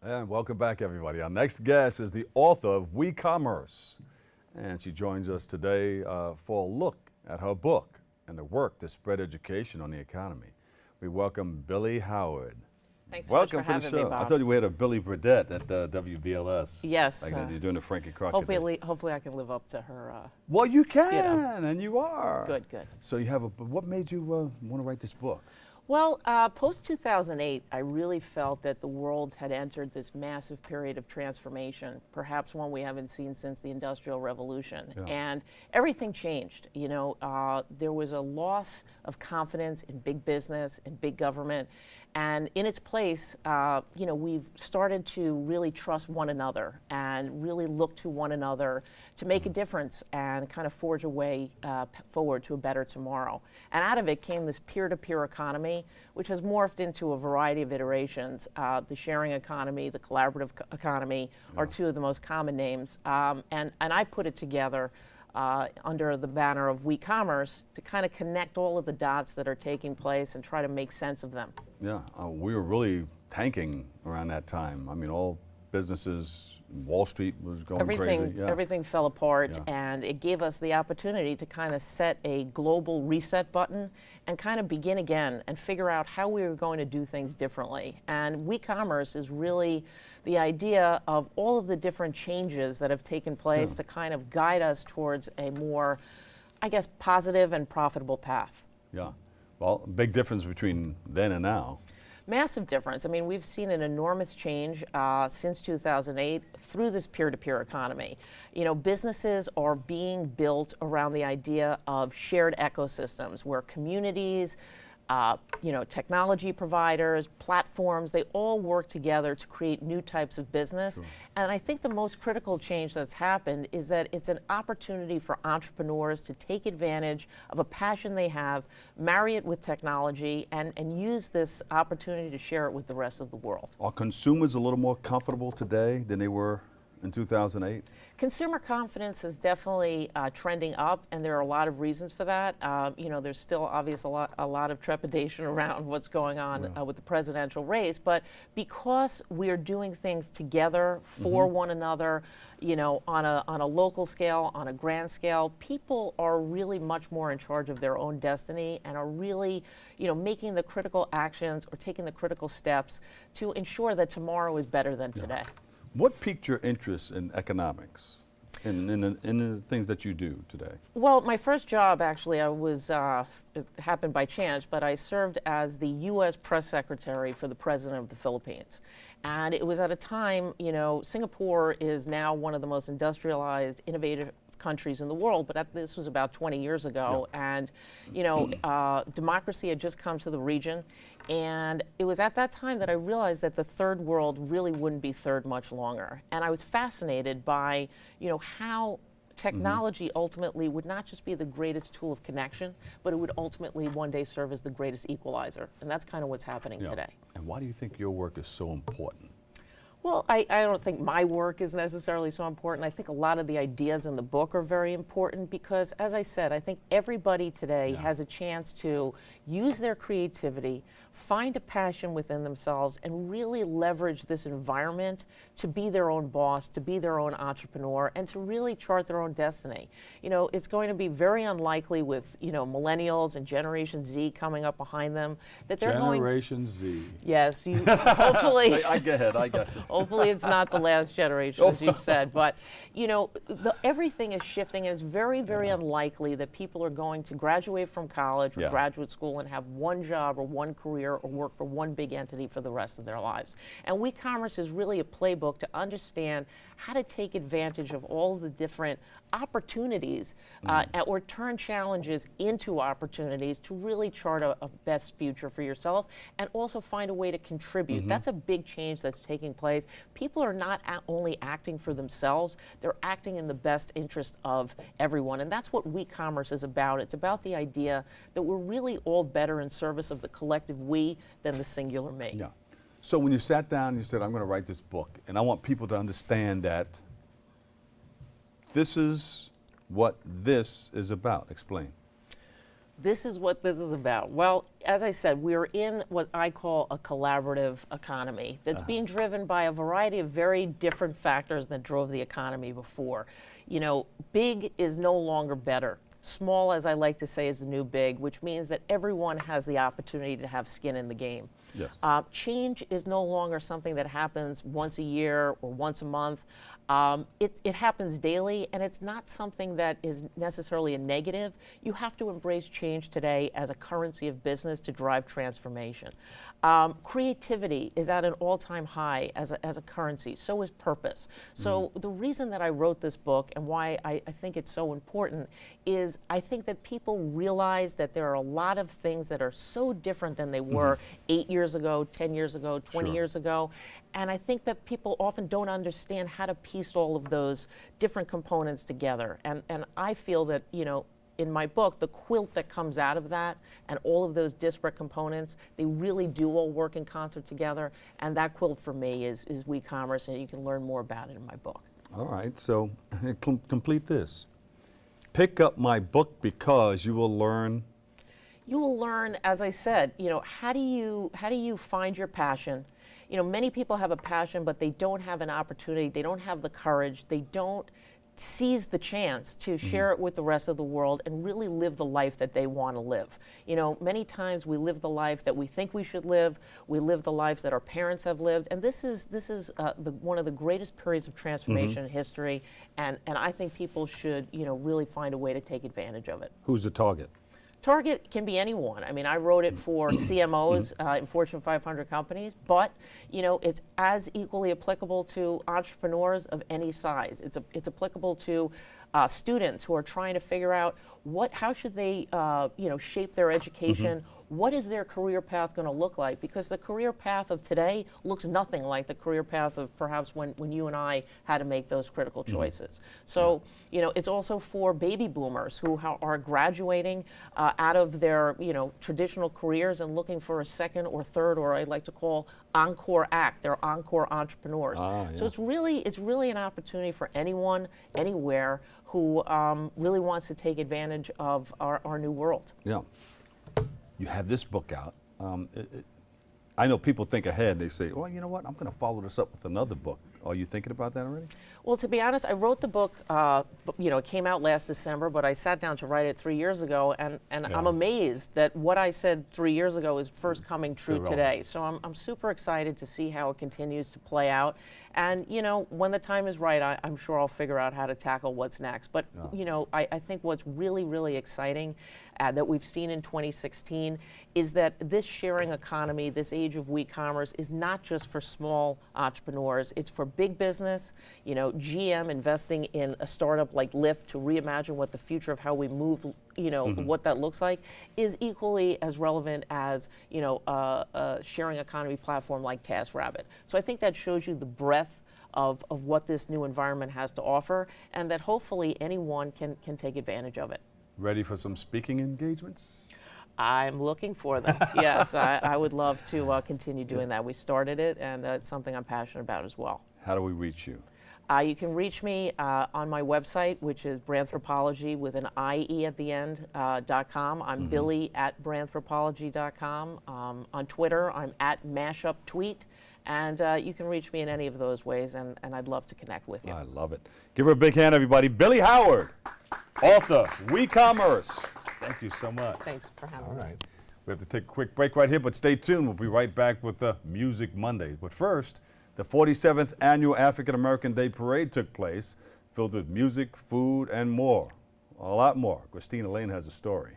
And welcome back, everybody. Our next guest is the author of WeCommerce, and she joins us today for a look at her book and the work to spread education on the economy. We welcome Billy Howard. Thanks so much for Welcome to the having me, show. Bob. I told you we had a Billy Burdett at WBLS. Yes. Like you're doing the Frankie Crockett. Hopefully I can live up to her. Well, you can, and you are. Good, good. So you have a. What made you want to write this book? Well, post-2008, I really felt that the world had entered this massive period of transformation, perhaps one we haven't seen since the Industrial Revolution. Yeah. And everything changed. You know, there was a loss of confidence in big business, in big government. And in its place, you know, we've started to really trust one another and really look to one another to make a difference and kind of forge a way forward to a better tomorrow. And out of it came this peer-to-peer economy, which has morphed into a variety of iterations. The sharing economy, the collaborative economy are two of the most common names. And I put it together under the banner of WeCommerce to kind of connect all of the dots that are taking place and try to make sense of them. Yeah, we were really tanking around that time. I mean, all businesses, Wall Street was going crazy. Yeah. Everything fell apart, Yeah. and it gave us the opportunity to kind of set a global reset button and kind of begin again and figure out how we were going to do things differently. And WeCommerce is really the idea of all of the different changes that have taken place to kind of guide us towards a more, I guess, positive and profitable path. Yeah. Well, big difference between then and now. Massive difference. I mean, we've seen an enormous change since 2008 through this peer-to-peer economy. You know, businesses are being built around the idea of shared ecosystems where communities, you know, technology providers, platforms, they all work together to create new types of business. Sure. And I think the most critical change that's happened is that it's an opportunity for entrepreneurs to take advantage of a passion they have, marry it with technology, and use this opportunity to share it with the rest of the world. Are consumers a little more comfortable today than they were in 2008? Consumer confidence is definitely trending up, and there are a lot of reasons for that. You know, there's still obviously a lot of trepidation around what's going on with the presidential race, but because we're doing things together for one another, you know, on a local scale, on a grand scale, people are really much more in charge of their own destiny and are really, you know, making the critical actions or taking the critical steps to ensure that tomorrow is better than today. What piqued your interest in economics, in the things that you do today? Well, my first job, actually, it happened by chance, but I served as the U.S. press secretary for the president of the Philippines. And it was at a time, you know, Singapore is now one of the most industrialized, innovative countries in the world, but this was about 20 years ago. Yeah. And, you know, democracy had just come to the region. And it was at that time that I realized that the third world really wouldn't be third much longer. And I was fascinated by, you know, how technology ultimately would not just be the greatest tool of connection, but it would ultimately one day serve as the greatest equalizer. And that's kind of what's happening today. And why do you think your work is so important? Well, I don't think my work is necessarily so important. I think a lot of the ideas in the book are very important because, as I said, I think everybody today has a chance to use their creativity, find a passion within themselves, and really leverage this environment to be their own boss, to be their own entrepreneur, and to really chart their own destiny. You know, it's going to be very unlikely with, you know, millennials and Generation Z coming up behind them that they're Generation Z. Yes, you hopefully. I get it, I got you. Hopefully it's not the last generation, as you said. But, you know, everything is shifting, and it's very, very unlikely that people are going to graduate from college or graduate school and have one job or one career or work for one big entity for the rest of their lives. And WeCommerce is really a playbook to understand how to take advantage of all the different opportunities or turn challenges into opportunities to really chart a best future for yourself and also find a way to contribute. That's a big change that's taking place. People are not only acting for themselves, they're acting in the best interest of everyone. And that's what WeCommerce is about. It's about the idea that we're really all better in service of the collective we than the singular me. Yeah. So when you sat down and you said, I'm going to write this book, and I want people to understand that this is what this is about. Explain. This is what this is about. Well, as I said, we're in what I call a collaborative economy that's being driven by a variety of very different factors that drove the economy before. You know, big is no longer better. Small, as I like to say, is the new big, which means that everyone has the opportunity to have skin in the game. Yes. Change is no longer something that happens once a year or once a month. It happens daily, and it's not something that is necessarily a negative. You have to embrace change today as a currency of business to drive transformation. Creativity is at an all-time high as a currency. So is purpose. So the reason that I wrote this book and why I think it's so important is I think that people realize that there are a lot of things that are so different than they were 8 years ago, 10 years ago, 20 years ago. And I think that people often don't understand how to piece all of those different components together. And I feel that, you know, in my book, the quilt that comes out of that and all of those disparate components, they really do all work in concert together. And that quilt for me is WeCommerce, and you can learn more about it in my book. All right, so complete this. Pick up my book because you will learn. You will learn, as I said, you know, how do you find your passion? You know, many people have a passion, but they don't have an opportunity. They don't have the courage. They don't seize the chance to share it with the rest of the world and really live the life that they want to live. You know, many times we live the life that we think we should live. We live the life that our parents have lived, and this is one of the greatest periods of transformation in history. And I think people should, you know, really find a way to take advantage of it. Who's the target? Target can be anyone. I mean, I wrote it for CMOs in Fortune 500 companies, but you know, it's as equally applicable to entrepreneurs of any size. It's applicable to students who are trying to figure out how should they, you know, shape their education. What is their career path going to look like? Because the career path of today looks nothing like the career path of perhaps when you and I had to make those critical choices. So, you know, it's also for baby boomers who are graduating out of their, you know, traditional careers and looking for a second or third, or I like to call encore act. They're encore entrepreneurs. So it's really an opportunity for anyone, anywhere who really wants to take advantage of our new world. Yeah. You have this book out. I know people think ahead. They say, well, you know what? I'm going to follow this up with another book. Are you thinking about that already? Well, to be honest, I wrote the book, you know, it came out last December, but I sat down to write it 3 years ago, and I'm amazed that what I said 3 years ago is first coming true today. So I'm super excited to see how it continues to play out. And, you know, when the time is right, I'm sure I'll figure out how to tackle what's next. But, you know, I think what's really, really exciting that we've seen in 2016 is that this sharing economy, this age of WeCommerce, is not just for small entrepreneurs. It's for big business. You know, GM investing in a startup like Lyft to reimagine what the future of how we move, you know, what that looks like, is equally as relevant as, you know, a sharing economy platform like TaskRabbit. So I think that shows you the breadth of what this new environment has to offer, and that hopefully anyone can take advantage of it. Ready for some speaking engagements? I'm looking for them. Yes, I would love to continue doing that. We started it, and it's something I'm passionate about as well. How do we reach you? You can reach me on my website, which is branthropology with an IE at the end, .com. I'm Billy at branthropology.com. On Twitter, I'm at mashuptweet. And you can reach me in any of those ways, and I'd love to connect with you. I love it. Give her a big hand, everybody. Billy Howard, author, WeCommerce. Thank you so much. Thanks for having me. All right. We have to take a quick break right here, but stay tuned. We'll be right back with the Music Monday. But first, the 47th Annual African American Day Parade took place, filled with music, food, and more. A lot more. Christina Lane has a story.